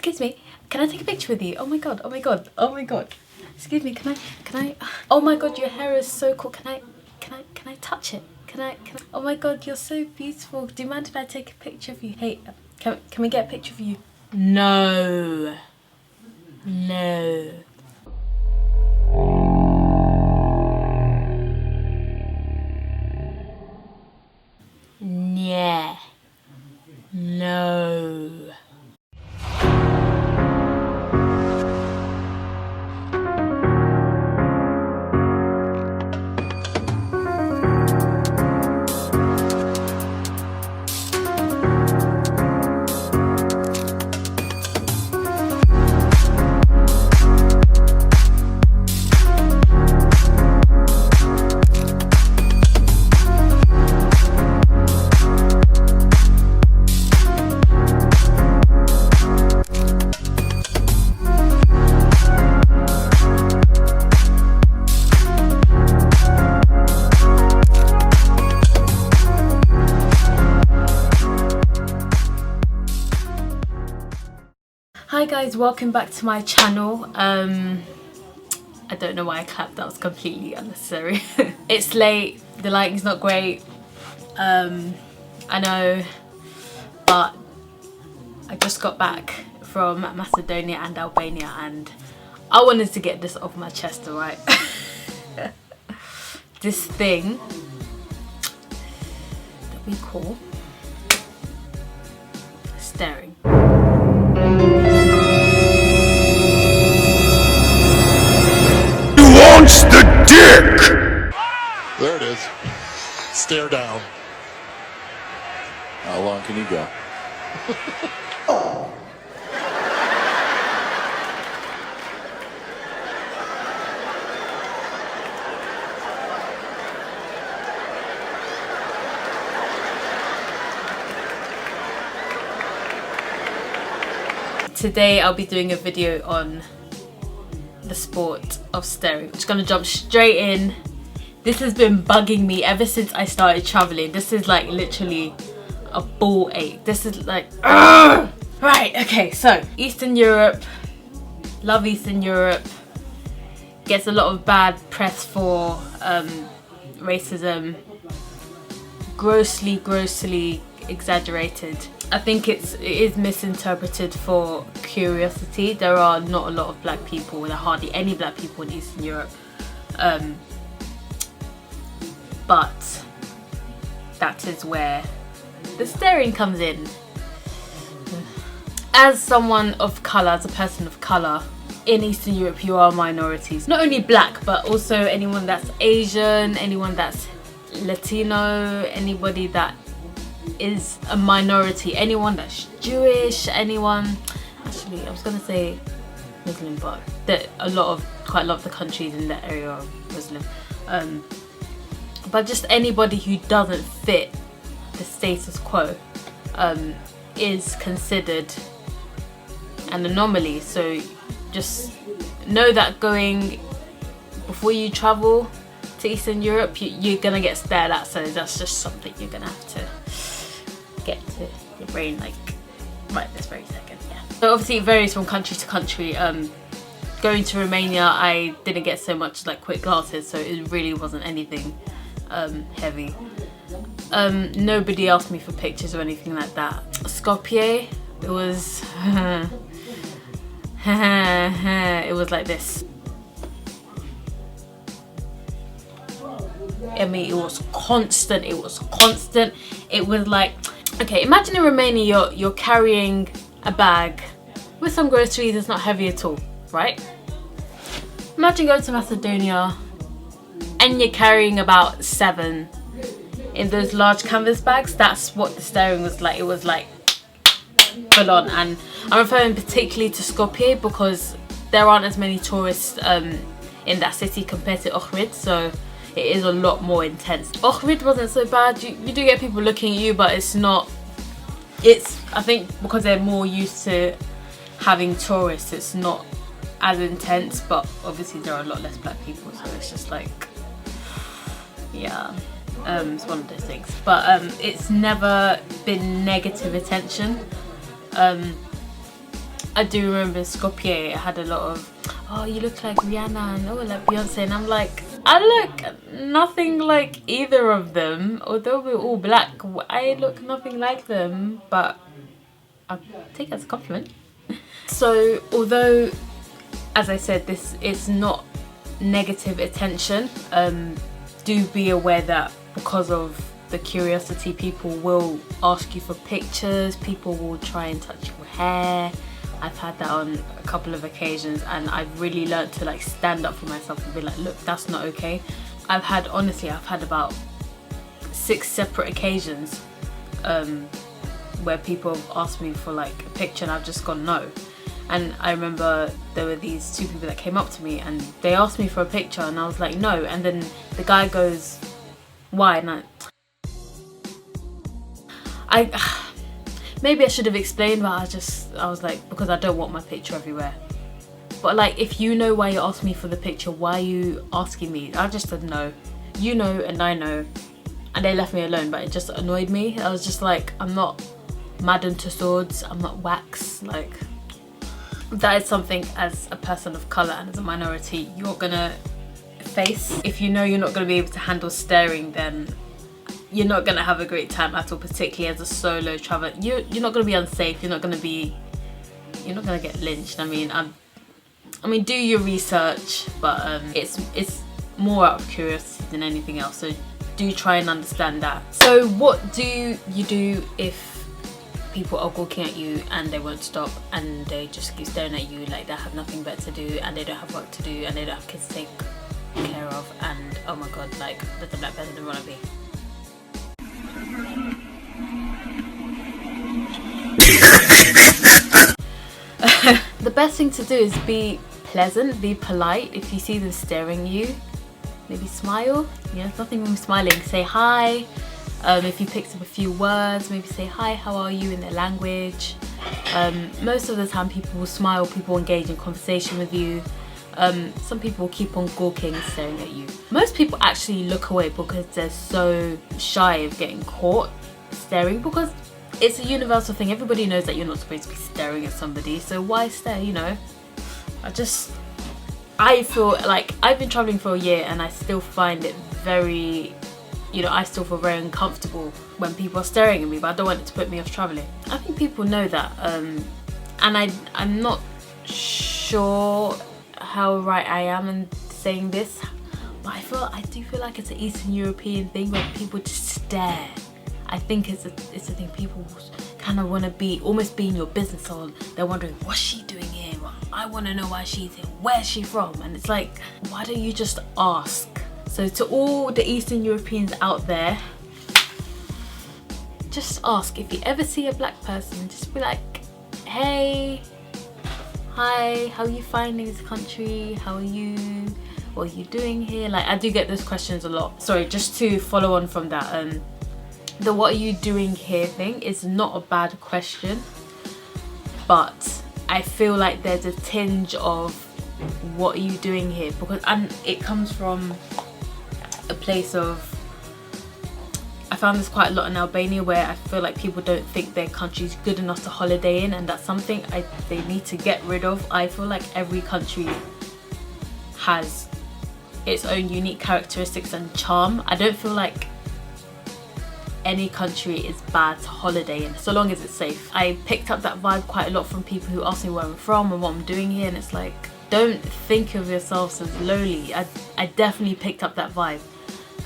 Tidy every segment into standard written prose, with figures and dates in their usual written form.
Excuse me, can I take a picture with you? Oh my god, oh my god, oh my god. Excuse me, can I, oh my god, your hair is so cool. Can I touch it? Can I, oh my god, you're so beautiful. Do you mind if I take a picture of you? Hey, can we get a picture of you? No. No. Yeah. No. Hi guys, welcome back to my channel. I don't know why I clapped, that was completely unnecessary. It's late, the lighting's not great, I know, but I just got back from Macedonia and Albania and I wanted to get this off my chest, alright? This thing that we call staring. Wants the dick! There it is. Stare down. How long can you go? Today I'll be doing a video on the sport of staring. I'm just gonna jump straight in. This has been bugging me ever since I started traveling. This is like literally a ball ache. This is like ugh! Right, okay, so Eastern Europe, love Eastern Europe, gets a lot of bad press for racism, grossly exaggerated. I think it is misinterpreted for curiosity. There are not a lot of black people, there are hardly any black people in Eastern Europe, but that is where the staring comes in. As someone of colour, as a person of colour in Eastern Europe, you are minorities. Not only black, but also anyone that's Asian, anyone that's Latino, anybody that is a minority, anyone that's Jewish, anyone, actually I was gonna say Muslim, but quite a lot of the countries in that area are Muslim, but just anybody who doesn't fit the status quo is considered an anomaly. So just know that before you travel to Eastern Europe, you're gonna get stared at, so that's just something you're gonna have to get to your brain like right this very second. Yeah. So obviously it varies from country to country. Going to Romania, I didn't get so much like quick glasses, so it really wasn't anything heavy. Nobody asked me for pictures or anything like that. Skopje, it was it was like this. I mean, it was constant. It was like, okay, imagine in Romania you're carrying a bag with some groceries. It's not heavy at all, right? Imagine going to Macedonia and you're carrying about 7 in those large canvas bags. That's what the staring was like. It was like full on. And I'm referring particularly to Skopje because there aren't as many tourists in that city compared to Ohrid, so it is a lot more intense. Ohrid wasn't so bad. You do get people looking at you, but it's not, I think because they're more used to having tourists, it's not as intense, but obviously there are a lot less black people, so it's just like, yeah, it's one of those things. But it's never been negative attention. I do remember Skopje, it had a lot of, oh, you look like Rihanna and oh, like Beyonce, and I'm like, I look nothing like either of them. Although we're all black, I look nothing like them, but I'll take it as a compliment. So although, as I said, this is not negative attention, do be aware that because of the curiosity, people will ask you for pictures, people will try and touch your hair. I've had that on a couple of occasions, and I've really learned to like stand up for myself and be like, look, that's not okay. I've had about 6 separate occasions where people have asked me for like a picture and I've just gone no. And I remember there were these 2 people that came up to me and they asked me for a picture and I was like no, and then the guy goes, why? And I maybe I should have explained, but I was like, because I don't want my picture everywhere. But like, if you know why you asked me for the picture, why are you asking me? I just said no. You know and I know, and they left me alone, but it just annoyed me. I was just like, I'm not Madame Tussauds, I'm not wax. Like, that is something as a person of colour and as a minority you're gonna face. If you know you're not gonna be able to handle staring, then you're not gonna have a great time at all, particularly as a solo traveler. You're not gonna be unsafe, you're not gonna get lynched. I mean do your research, but it's more out of curiosity than anything else, so do try and understand that. So what do you do if people are gawking at you and they won't stop and they just keep staring at you like they have nothing better to do and they don't have work to do and they don't have kids to take care of, and oh my god, like that's the black person they want to be? The best thing to do is be pleasant, be polite. If you see them staring at you, maybe smile. You know, there's nothing wrong with smiling. Say hi. If you picked up a few words, maybe say hi, how are you in their language. Most of the time people will smile, people will engage in conversation with you. Some people will keep on gawking and staring at you. Most people actually look away because they're so shy of getting caught staring, because it's a universal thing. Everybody knows that you're not supposed to be staring at somebody, so why stare, you know? I feel like I've been traveling for a year and I still find it very, I still feel very uncomfortable when people are staring at me, but I don't want it to put me off traveling. I think people know that, and I'm not sure how right I am in saying this, but I do feel like it's an Eastern European thing where people just stare. I think it's a thing. People kind of want to almost be in your business, or they're wondering, what's she doing here? Well, I want to know why she's here. Where's she from? And it's like, why don't you just ask? So to all the Eastern Europeans out there, just ask. If you ever see a black person, just be like, hey, hi, how are you finding this country? How are you? What are you doing here? Like, I do get those questions a lot. Sorry, just to follow on from that, the what are you doing here thing is not a bad question, but I feel like there's a tinge of what are you doing here, because it comes from a place of, I found this quite a lot in Albania, where I feel like people don't think their country's good enough to holiday in, and that's something they need to get rid of. I feel like every country has its own unique characteristics and charm. I don't feel like any country is bad to holiday in, so long as it's safe. I picked up that vibe quite a lot from people who ask me where I'm from and what I'm doing here, and it's like, don't think of yourselves as lowly. I definitely picked up that vibe.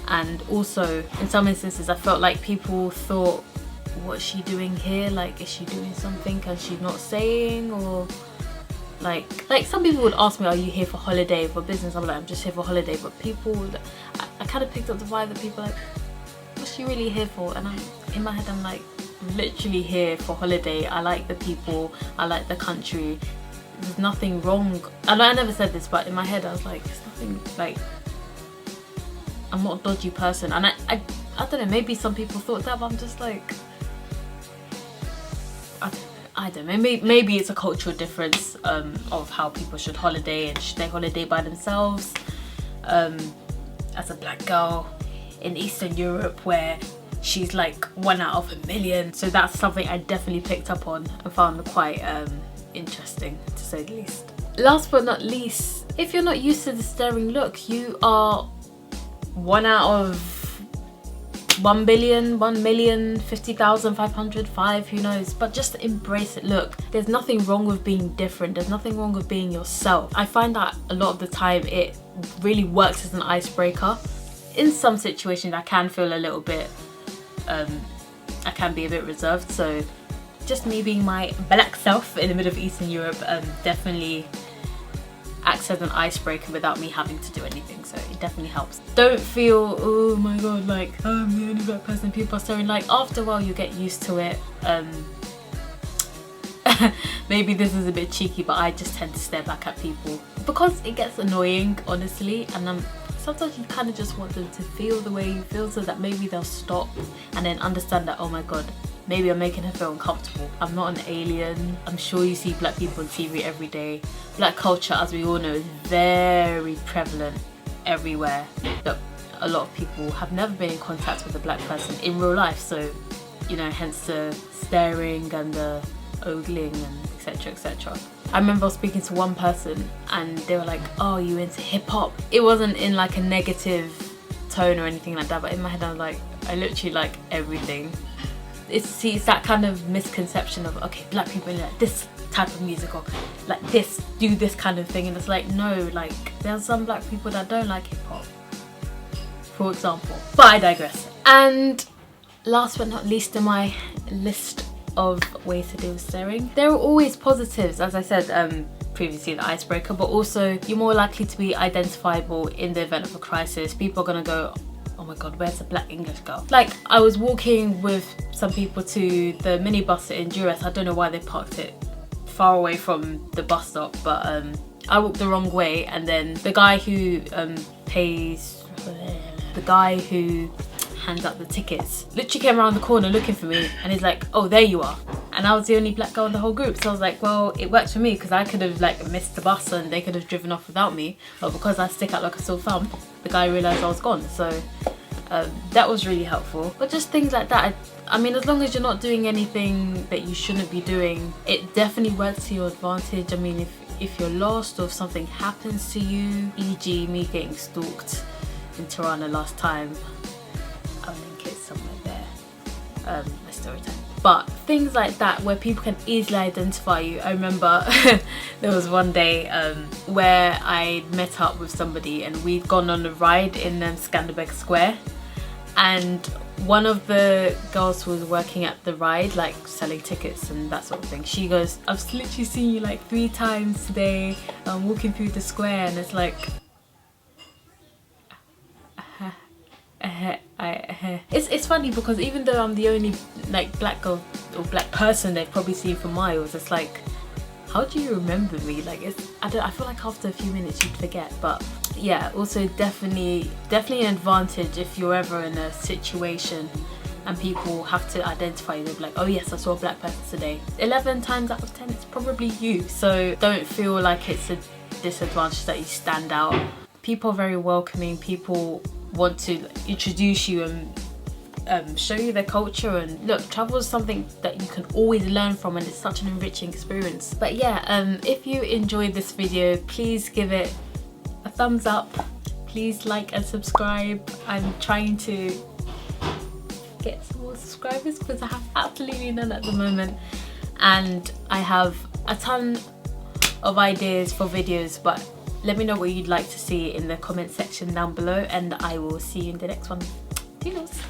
And also, in some instances, I felt like people thought, what's she doing here? Like, is she doing something and she's not saying? Or like some people would ask me, are you here for holiday, for business? I'm like, I'm just here for holiday. But I kind of picked up the vibe that people are like, what's she really here for? And in my head, I'm like, I'm literally here for holiday. I like the people, I like the country. There's nothing wrong. And I never said this, but in my head I was like, there's nothing, like, I'm not a dodgy person. And I don't know, maybe some people thought that, but I'm just like, I don't know, maybe it's a cultural difference of how people should holiday, and should they holiday by themselves. As a black girl in Eastern Europe, where she's like 1 out of a million. So that's something I definitely picked up on and found quite interesting to say the least. Last but not least, if you're not used to the staring look, you are 1 out of 1 billion, 1 million, 50,000, 500, 5, who knows, but just embrace it. Look, there's nothing wrong with being different. There's nothing wrong with being yourself. I find that a lot of the time it really works as an icebreaker. In some situations I can feel a little bit, I can be a bit reserved, so just me being my black self in the middle of Eastern Europe definitely acts as an icebreaker without me having to do anything, so it definitely helps. Don't feel, oh my god, like I'm the only black person people are staring. Like, after a while you get used to it. Maybe this is a bit cheeky, but I just tend to stare back at people because it gets annoying, honestly, and sometimes you kind of just want them to feel the way you feel, so that maybe they'll stop and then understand that, oh my god, maybe I'm making her feel uncomfortable. I'm not an alien. I'm sure you see black people on TV every day. Black culture, as we all know, is very prevalent everywhere. But a lot of people have never been in contact with a black person in real life, so, you know, hence the staring and the ogling and etc, etc. I remember speaking to one person and they were like, oh, you into hip-hop? It wasn't in like a negative tone or anything like that, but in my head I was like, I literally like everything. It's that kind of misconception of, okay, black people like this type of music, or like this, do this kind of thing, and it's like, no, like there's some black people that don't like hip-hop, for example, but I digress. And last but not least in my list of ways to deal with staring, there are always positives, as I said previously, the icebreaker, but also you're more likely to be identifiable in the event of a crisis. People are gonna go, oh my god, where's the black English girl? Like, I was walking with some people to the minibus in Duras. I don't know why they parked it far away from the bus stop, but I walked the wrong way, and then the guy who hands out the tickets literally came around the corner looking for me, and he's like, oh, there you are. And I was the only black girl in the whole group, so I was like, well, it works for me because I could have like missed the bus and they could have driven off without me, but because I stick out like a sore thumb, the guy realized I was gone. So that was really helpful. But just things like that, I mean, as long as you're not doing anything that you shouldn't be doing, it definitely works to your advantage. I mean, if you're lost or if something happens to you, e.g. me getting stalked in Tirana last time, I'll link it somewhere there, my story time. But things like that where people can easily identify you. I remember there was one day where I met up with somebody and we'd gone on a ride in Skanderbeg Square, and one of the girls who was working at the ride, like selling tickets and that sort of thing, she goes, I've literally seen you like 3 times today walking through the square. And it's like, it's funny because even though I'm the only like black girl or black person they've probably seen for miles, it's like, how do you remember me? Like, I feel like after a few minutes you'd forget. But yeah, also definitely an advantage if you're ever in a situation and people have to identify you. They'll be like, oh yes, I saw a black person today. 11 times out of 10 it's probably you, so don't feel like it's a disadvantage that you stand out. People are very welcoming. People want to introduce you and show you their culture, and look, travel is something that you can always learn from, and it's such an enriching experience. But yeah, if you enjoyed this video, please give it a thumbs up, please like and subscribe. I'm trying to get some more subscribers because I have absolutely none at the moment, and I have a ton of ideas for videos, but let me know what you'd like to see in the comment section down below, and I will see you in the next one. Toodles!